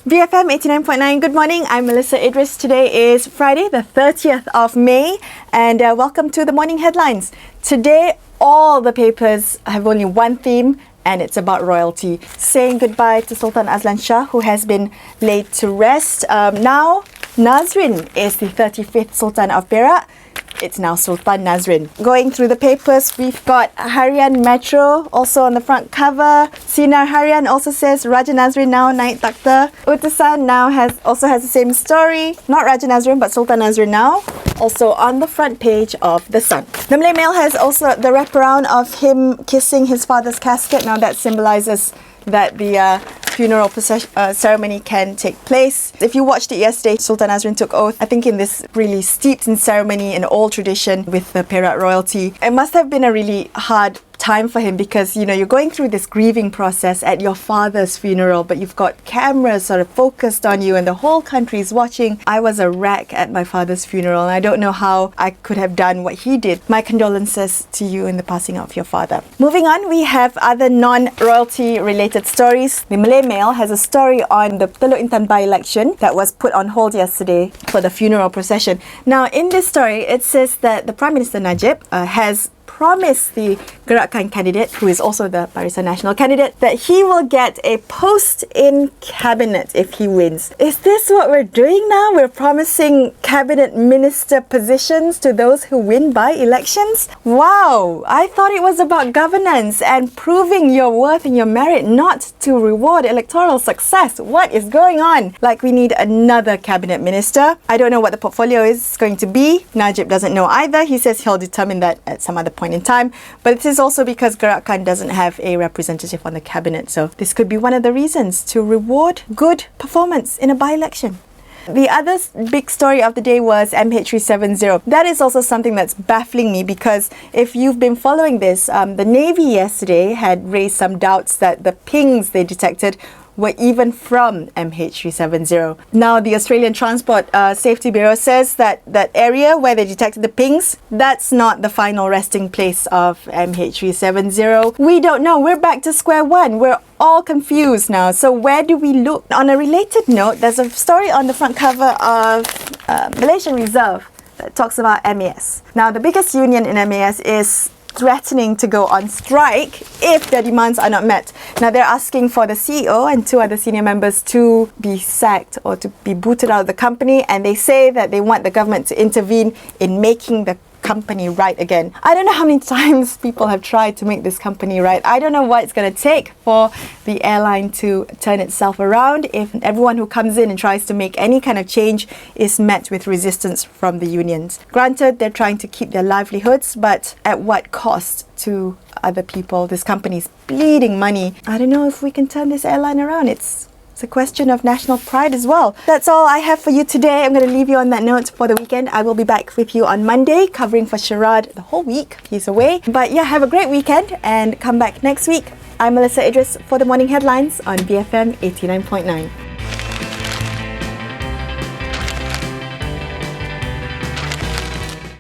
BFM 89.9, good morning. I'm Melissa Idris. Today is Friday, the 30th of May, and welcome to the morning headlines. Today, all the papers have only one theme, and it's about royalty. Saying goodbye to Sultan Azlan Shah, who has been laid to rest. Now, Nazrin is the 35th Sultan of Perak. It's now Sultan Nazrin. Going through the papers, we've got Harian Metro also on the front cover. Sinar Harian also says Raja Nazrin now naik takhta. Utusan now also has the same story. Not Raja Nazrin, but Sultan Nazrin now. Also on the front page of The Sun. The Malay Mail has also the wraparound of him kissing his father's casket. Now that symbolizes that the funeral ceremony can take place. If you watched it yesterday, Sultan Nazrin took oath, I think in this really steeped in ceremony and old tradition with the Perak royalty. It must have been a really hard time for him because, you're going through this grieving process at your father's funeral, but you've got cameras sort of focused on you and the whole country is watching. I was a wreck at my father's funeral and I don't know how I could have done what he did. My condolences to you in the passing of your father. Moving on, we have other non-royalty related stories. The Malay Mail has a story on the Teluk Intan by-election that was put on hold yesterday for the funeral procession. Now, in this story, it says that the Prime Minister Najib has promised the Gerakan candidate, who is also the Barisan Nasional candidate, that he will get a post in cabinet if he wins. Is this what we're doing now? We're promising cabinet minister positions to those who win by elections? Wow! I thought it was about governance and proving your worth and your merit, not to reward electoral success. What is going on? Like, we need another cabinet minister. I don't know what the portfolio is going to be. Najib doesn't know either. He says he'll determine that at some other point in time, but it is also because Gerakan doesn't have a representative on the cabinet, so this could be one of the reasons to reward good performance in a by-election. The other big story of the day was MH370. That is also something that's baffling me because if you've been following this, the Navy yesterday had raised some doubts that the pings they detected were even from MH370. Now, the Australian Transport Safety Bureau says that that area where they detected the pings, that's not the final resting place of MH370. We don't know. We're back to square one. We're all confused now. So where do we look? On a related note, there's a story on the front cover of Malaysia Reserve that talks about MAS. Now, the biggest union in MAS is threatening to go on strike if their demands are not met. Now, they're asking for the CEO and two other senior members to be sacked or to be booted out of the company, and they say that they want the government to intervene in making the company right again. I don't know how many times people have tried to make this company right. I don't know what it's going to take for the airline to turn itself around if everyone who comes in and tries to make any kind of change is met with resistance from the unions. Granted, they're trying to keep their livelihoods, but at what cost to other people? This company's bleeding money. I don't know if we can turn this airline around. It's a question of national pride as well. That's all I have for you today. I'm going to leave you on that note for the weekend. I will be back with you on Monday, covering for Sharad the whole week. He's away. But yeah, have a great weekend and come back next week. I'm Melissa Idris for the morning headlines on BFM 89.9.